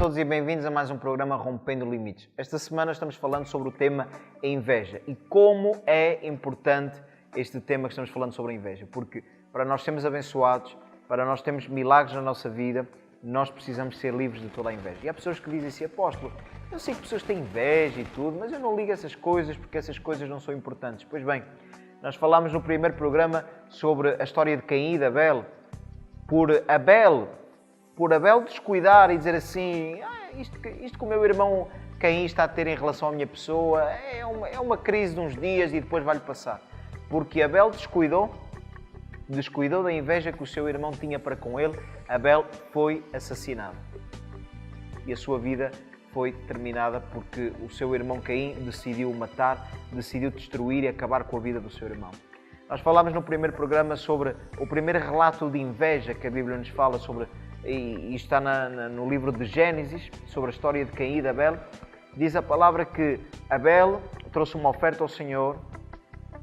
todos e bem-vindos a mais um programa Rompendo Limites. Esta semana estamos falando sobre o tema a inveja e como é importante este tema que estamos falando sobre a inveja, porque para nós sermos abençoados, para nós termos milagres na nossa vida, nós precisamos ser livres de toda a inveja. E há pessoas que dizem assim, apóstolo, eu sei que pessoas têm inveja e tudo, mas eu não ligo a essas coisas porque essas coisas não são importantes. Pois bem, nós falámos no primeiro programa sobre a história de Caim e de Abel. Por Abel descuidar e dizer assim, isto que o meu irmão Caim está a ter em relação à minha pessoa é uma crise de uns dias e depois vai-lhe passar. Porque Abel descuidou da inveja que o seu irmão tinha para com ele, Abel foi assassinado. E a sua vida foi terminada porque o seu irmão Caim decidiu o matar, decidiu destruir e acabar com a vida do seu irmão. Nós falámos no primeiro programa sobre o primeiro relato de inveja que a Bíblia nos fala sobre, e está no livro de Gênesis, sobre a história de Caim e de Abel. Diz a palavra que Abel trouxe uma oferta ao Senhor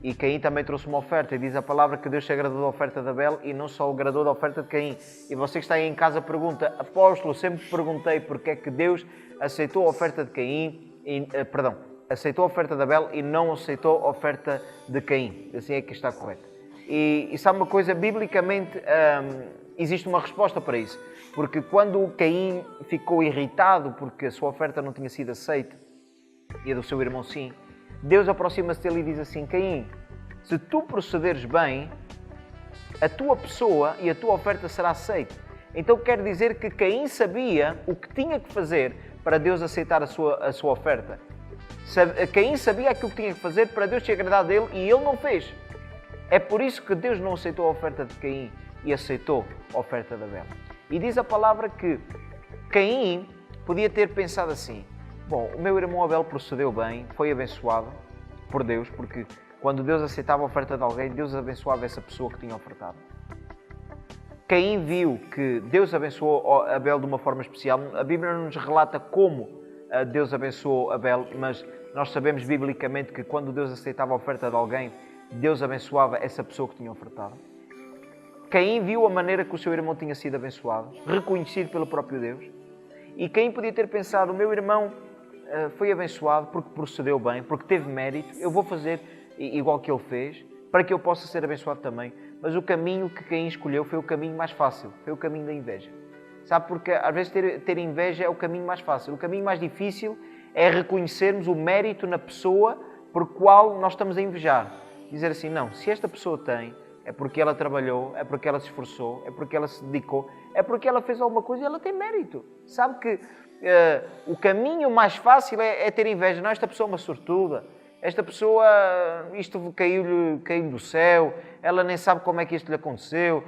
e Caim também trouxe uma oferta. E diz a palavra que Deus se agradou da oferta de Abel e não só agradou da oferta de Caim. E você que está aí em casa pergunta, apóstolo, sempre perguntei porque é que Deus aceitou a oferta de Caim, aceitou a oferta de Abel e não aceitou a oferta de Caim. Assim é que está correto. E sabe uma coisa, biblicamente existe uma resposta para isso. Porque quando Caim ficou irritado porque a sua oferta não tinha sido aceita e a do seu irmão sim, Deus aproxima-se dele e diz assim, Caim, se tu procederes bem, a tua pessoa e a tua oferta será aceita. Então quer dizer que Caim sabia o que tinha que fazer para Deus aceitar a sua oferta. Caim sabia aquilo que tinha que fazer para Deus se agradar dele e ele não fez. É por isso que Deus não aceitou a oferta de Caim e aceitou a oferta de Abel. E diz a palavra que Caim podia ter pensado assim, bom, o meu irmão Abel procedeu bem, foi abençoado por Deus, porque quando Deus aceitava a oferta de alguém, Deus abençoava essa pessoa que tinha ofertado. Caim viu que Deus abençoou Abel de uma forma especial. A Bíblia não nos relata como Deus abençoou Abel, mas nós sabemos biblicamente que quando Deus aceitava a oferta de alguém, Deus abençoava essa pessoa que tinha ofertado. Caim viu a maneira que o seu irmão tinha sido abençoado, reconhecido pelo próprio Deus. E Caim podia ter pensado, o meu irmão foi abençoado porque procedeu bem, porque teve mérito, eu vou fazer igual que ele fez, para que eu possa ser abençoado também. Mas o caminho que Caim escolheu foi o caminho mais fácil, foi o caminho da inveja. Sabe, porque às vezes ter inveja é o caminho mais fácil. O caminho mais difícil é reconhecermos o mérito na pessoa por qual nós estamos a invejar. Dizer assim, não, se esta pessoa tem, é porque ela trabalhou, é porque ela se esforçou, é porque ela se dedicou, é porque ela fez alguma coisa e ela tem mérito. Sabe que o caminho mais fácil é ter inveja. Não, esta pessoa é uma sortuda. Esta pessoa, isto caiu do céu, ela nem sabe como é que isto lhe aconteceu.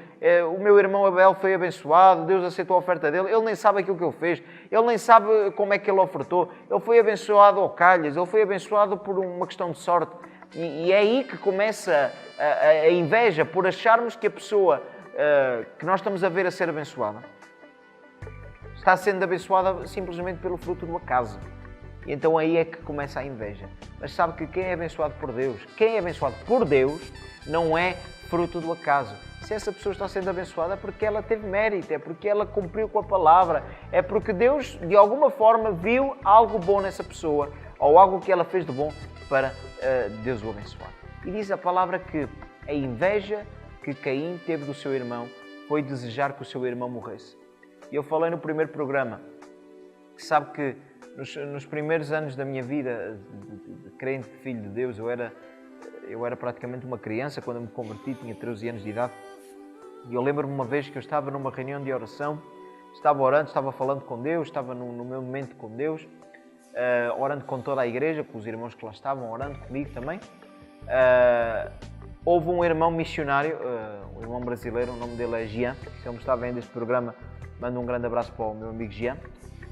O meu irmão Abel foi abençoado, Deus aceitou a oferta dele, ele nem sabe aquilo que ele fez, ele nem sabe como é que ele ofertou, ele foi abençoado ao calhas, ele foi abençoado por uma questão de sorte. E é aí que começa a inveja, por acharmos que a pessoa que nós estamos a ver a ser abençoada está sendo abençoada simplesmente pelo fruto do acaso. E então aí é que começa a inveja. Mas sabe que quem é abençoado por Deus, não é fruto do acaso. Se essa pessoa está sendo abençoada é porque ela teve mérito, é porque ela cumpriu com a palavra, é porque Deus, de alguma forma, viu algo bom nessa pessoa, ou algo que ela fez de bom para Deus o abençoar. E diz a palavra que a inveja que Caim teve do seu irmão foi desejar que o seu irmão morresse. E eu falei no primeiro programa, que sabe que nos primeiros anos da minha vida de crente, filho de Deus, eu era praticamente uma criança quando eu me converti, tinha 13 anos de idade. E eu lembro-me uma vez que eu estava numa reunião de oração, estava orando, estava falando com Deus, estava no meu momento com Deus, orando com toda a igreja, com os irmãos que lá estavam, orando comigo também. Houve um irmão missionário, um irmão brasileiro, o nome dele é Jean. Se ele me está vendo este programa, mando um grande abraço para o meu amigo Jean.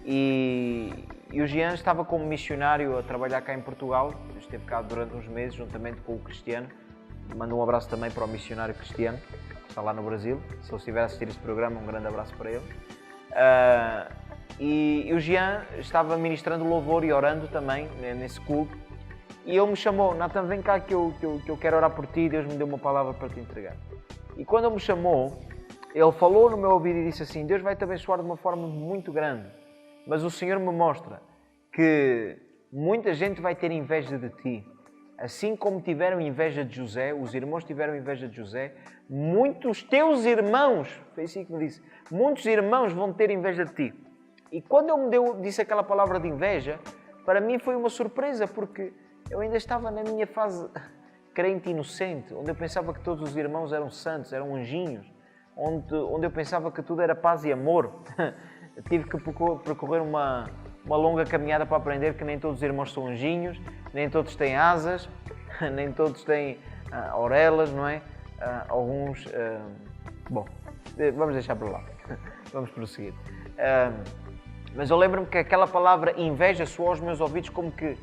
E o Jean estava como missionário a trabalhar cá em Portugal, esteve cá durante uns meses, juntamente com o Cristiano. Mando um abraço também para o missionário Cristiano, que está lá no Brasil. Se ele estiver a assistir este programa, um grande abraço para ele. E o Jean estava ministrando louvor e orando também nesse culto. E ele me chamou, Nathan, vem cá que eu quero orar por ti, Deus me deu uma palavra para te entregar. E quando ele me chamou, ele falou no meu ouvido e disse assim, Deus vai te abençoar de uma forma muito grande. Mas o Senhor me mostra que muita gente vai ter inveja de ti. Assim como tiveram inveja de José, os irmãos tiveram inveja de José, muitos teus irmãos, foi assim que me disse, muitos irmãos vão ter inveja de ti. E quando disse aquela palavra de inveja, para mim foi uma surpresa, porque eu ainda estava na minha fase crente inocente, onde eu pensava que todos os irmãos eram santos, eram anjinhos, onde eu pensava que tudo era paz e amor. Tive que percorrer uma longa caminhada para aprender que nem todos os irmãos são anjinhos, nem todos têm asas, nem todos têm aurelas, não é? Alguns... Bom, vamos deixar para lá. Vamos prosseguir. Mas eu lembro-me que aquela palavra inveja soou aos meus ouvidos como que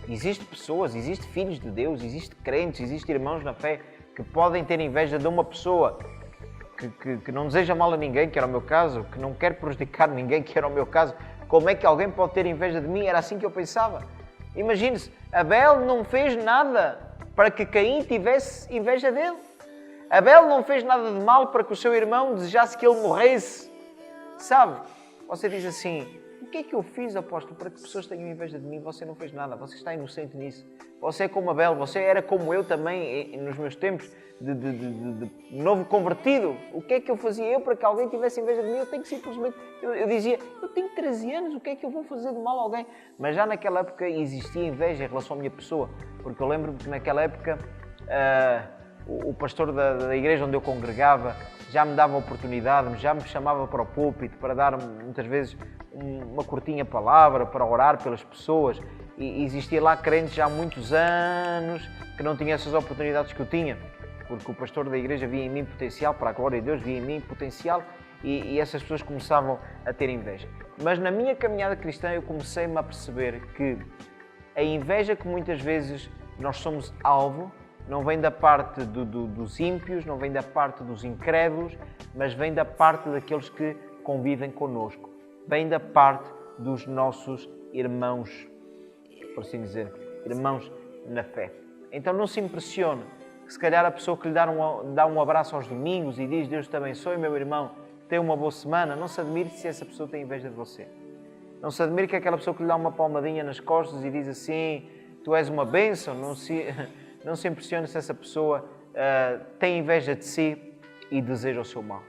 existem pessoas, existem filhos de Deus, existem crentes, existem irmãos na fé que podem ter inveja de uma pessoa que não deseja mal a ninguém, que era o meu caso, que não quer prejudicar ninguém, que era o meu caso. Como é que alguém pode ter inveja de mim? Era assim que eu pensava. Imagine-se, Abel não fez nada para que Caim tivesse inveja dele. Abel não fez nada de mal para que o seu irmão desejasse que ele morresse. Sabe? Você diz assim, o que é que eu fiz, apóstolo, para que pessoas tenham inveja de mim? Você não fez nada, você está inocente nisso. Você é como Abel, você era como eu também nos meus tempos de novo convertido. O que é que eu fazia eu para que alguém tivesse inveja de mim? Eu tenho que simplesmente... Eu dizia, eu tenho 13 anos, o que é que eu vou fazer de mal a alguém? Mas já naquela época existia inveja em relação à minha pessoa, porque eu lembro-me que naquela época o pastor da igreja onde eu congregava já me dava oportunidade, já me chamava para o púlpito para dar muitas vezes uma curtinha palavra, para orar pelas pessoas. E existia lá crentes já há muitos anos que não tinham essas oportunidades que eu tinha, porque o pastor da igreja via em mim potencial, para a glória de Deus, via em mim potencial, e essas pessoas começavam a ter inveja. Mas na minha caminhada cristã eu comecei-me a perceber que a inveja que muitas vezes nós somos alvo não vem da parte dos ímpios, não vem da parte dos incrédulos, mas vem da parte daqueles que convivem connosco. Vem da parte dos nossos irmãos, por assim dizer, irmãos na fé. Então não se impressione que se calhar a pessoa que lhe dá um abraço aos domingos e diz Deus te abençoe, meu irmão, tenha uma boa semana, não se admire se essa pessoa tem inveja de você. Não se admire que aquela pessoa que lhe dá uma palmadinha nas costas e diz assim, tu és uma bênção, não se impressione se essa pessoa tem inveja de si e deseja o seu mal.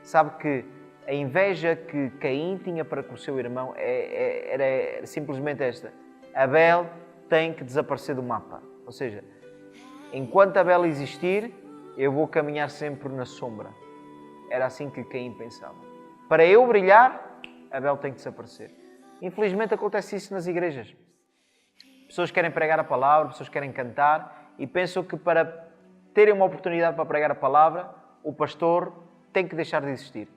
Sabe que a inveja que Caim tinha para com o seu irmão era simplesmente esta. Abel tem que desaparecer do mapa. Ou seja, enquanto Abel existir, eu vou caminhar sempre na sombra. Era assim que Caim pensava. Para eu brilhar, Abel tem que desaparecer. Infelizmente acontece isso nas igrejas. Pessoas querem pregar a palavra, pessoas querem cantar e pensam que para terem uma oportunidade para pregar a palavra, o pastor tem que deixar de existir.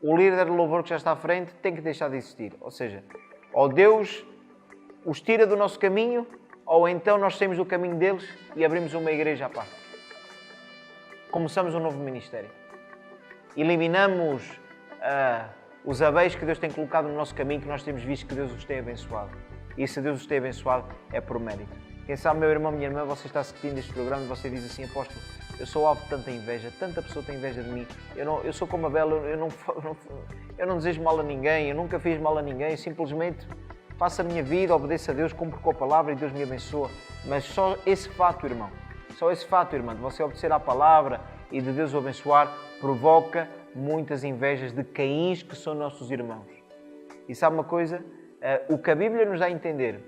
O líder de louvor que já está à frente tem que deixar de existir. Ou seja, ou Deus os tira do nosso caminho, ou então nós saímos do caminho deles e abrimos uma igreja à parte. Começamos um novo ministério. Eliminamos os abéis que Deus tem colocado no nosso caminho, que nós temos visto que Deus os tem abençoado. E se Deus os tem abençoado, é por mérito. Quem sabe, meu irmão, minha irmã, você está assistindo este programa e você diz assim, apóstolo, eu sou alvo de tanta inveja, tanta pessoa tem inveja de mim, eu sou como Abel, eu não desejo mal a ninguém, eu nunca fiz mal a ninguém, simplesmente faço a minha vida, obedeço a Deus, cumpro com a palavra e Deus me abençoa. Mas só esse fato, irmão, de você obedecer à palavra e de Deus o abençoar, provoca muitas invejas de Caíns que são nossos irmãos. E sabe uma coisa? O que a Bíblia nos dá a entender,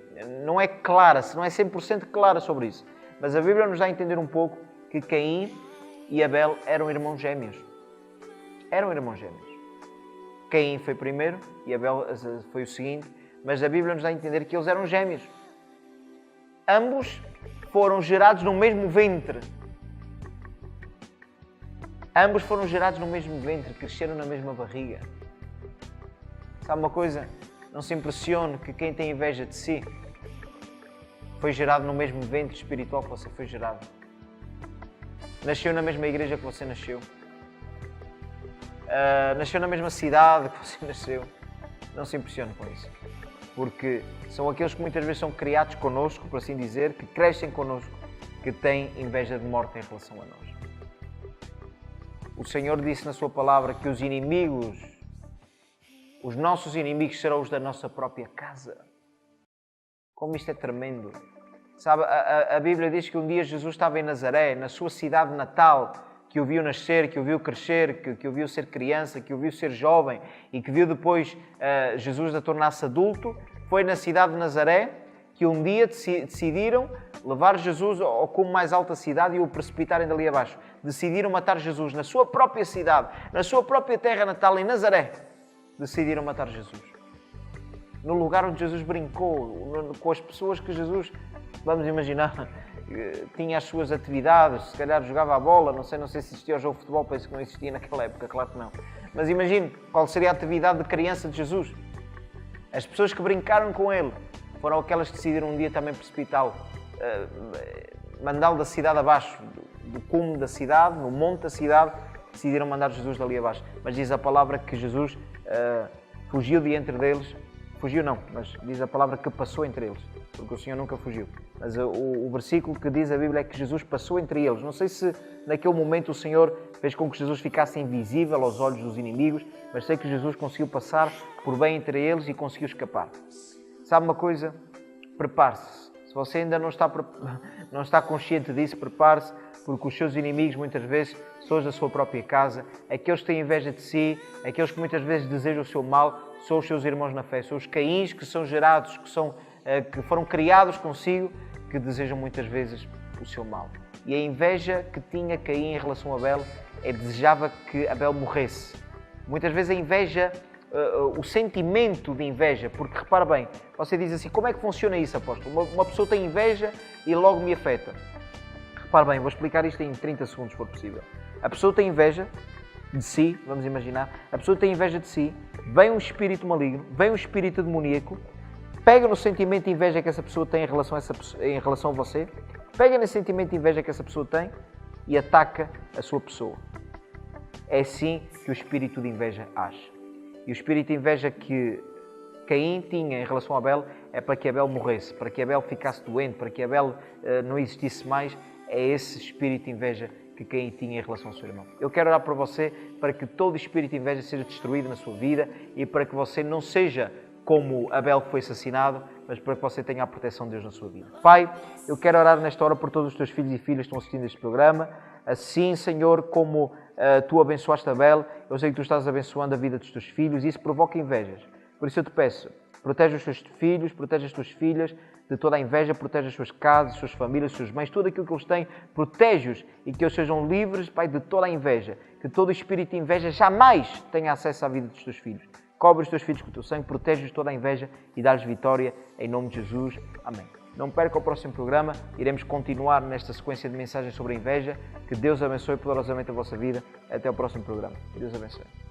não é clara, não é 100% clara sobre isso, mas a Bíblia nos dá a entender um pouco que Caim e Abel eram irmãos gêmeos. Eram irmãos gêmeos. Caim foi primeiro e Abel foi o seguinte, mas a Bíblia nos dá a entender que eles eram gêmeos. Ambos foram gerados no mesmo ventre. Ambos foram gerados no mesmo ventre, cresceram na mesma barriga. Sabe uma coisa? Não se impressione que quem tem inveja de si foi gerado no mesmo ventre espiritual que você foi gerado. Nasceu na mesma igreja que você nasceu. Nasceu na mesma cidade que você nasceu. Não se impressione com isso. Porque são aqueles que muitas vezes são criados connosco, por assim dizer, que crescem connosco, que têm inveja de morte em relação a nós. O Senhor disse na sua palavra que os inimigos os nossos inimigos serão os da nossa própria casa. Como isto é tremendo. Sabe, a Bíblia diz que um dia Jesus estava em Nazaré, na sua cidade natal, que o viu nascer, que o viu crescer, que o viu ser criança, que o viu ser jovem e que viu depois Jesus a tornar-se adulto. Foi na cidade de Nazaré que um dia decidiram levar Jesus ao cume mais alto da cidade e o precipitarem dali abaixo. Decidiram matar Jesus na sua própria cidade, na sua própria terra natal, em Nazaré. Decidiram matar Jesus. No lugar onde Jesus brincou, com as pessoas que Jesus, vamos imaginar, tinha as suas atividades, se calhar jogava a bola, não sei se existia o jogo de futebol, penso que não existia naquela época, claro que não. Mas imagine qual seria a atividade de criança de Jesus. As pessoas que brincaram com ele foram aquelas que decidiram um dia também precipitá-lo, mandá-lo da cidade abaixo, do cume da cidade, no monte da cidade, decidiram mandar Jesus dali abaixo. Mas diz a palavra que Jesus fugiu de entre deles, fugiu não, mas diz a palavra que passou entre eles, porque o Senhor nunca fugiu. Mas o versículo que diz a Bíblia é que Jesus passou entre eles. Não sei se naquele momento o Senhor fez com que Jesus ficasse invisível aos olhos dos inimigos, mas sei que Jesus conseguiu passar por bem entre eles e conseguiu escapar. Sabe uma coisa? Prepare-se. Se você ainda não está consciente disso, prepare-se, porque os seus inimigos muitas vezes são os da sua própria casa, aqueles que têm inveja de si, aqueles que muitas vezes desejam o seu mal, são os seus irmãos na fé, são os Caíns que são gerados, que foram criados consigo, que desejam muitas vezes o seu mal. E a inveja que tinha Caim em relação a Abel desejava que Abel morresse. Muitas vezes a inveja, o sentimento de inveja, porque repara bem, você diz assim, como é que funciona isso, apóstolo? Uma pessoa tem inveja e logo me afeta. Repara bem, vou explicar isto em 30 segundos, se for possível. A pessoa tem inveja de si, vamos imaginar, a pessoa tem inveja de si, vem um espírito maligno, vem um espírito demoníaco, pega no sentimento de inveja que essa pessoa tem em relação a você, pega nesse sentimento de inveja que essa pessoa tem e ataca a sua pessoa. É assim que o espírito de inveja age. E o espírito de inveja que Caim tinha em relação a Abel é para que Abel morresse, para que Abel ficasse doente, para que Abel não existisse mais. É esse espírito de inveja que Caim tinha em relação ao seu irmão. Eu quero orar por você para que todo espírito de inveja seja destruído na sua vida e para que você não seja como Abel que foi assassinado, mas para que você tenha a proteção de Deus na sua vida. Pai, eu quero orar nesta hora por todos os teus filhos e filhas que estão assistindo este programa. Assim, Senhor, como tu abençoaste Abel, eu sei que tu estás abençoando a vida dos teus filhos e isso provoca invejas. Por isso eu te peço, protege os teus filhos, protege as tuas filhas de toda a inveja, protege as suas casas, as suas famílias, os seus bens, tudo aquilo que eles têm, protege-os e que eles sejam livres, Pai, de toda a inveja. Que todo espírito de inveja jamais tenha acesso à vida dos teus filhos. Cobre os teus filhos com o teu sangue, protege-os de toda a inveja e dá-lhes vitória em nome de Jesus. Amém. Não perca o próximo programa, iremos continuar nesta sequência de mensagens sobre a inveja. Que Deus abençoe poderosamente a vossa vida. Até o próximo programa. Que Deus abençoe.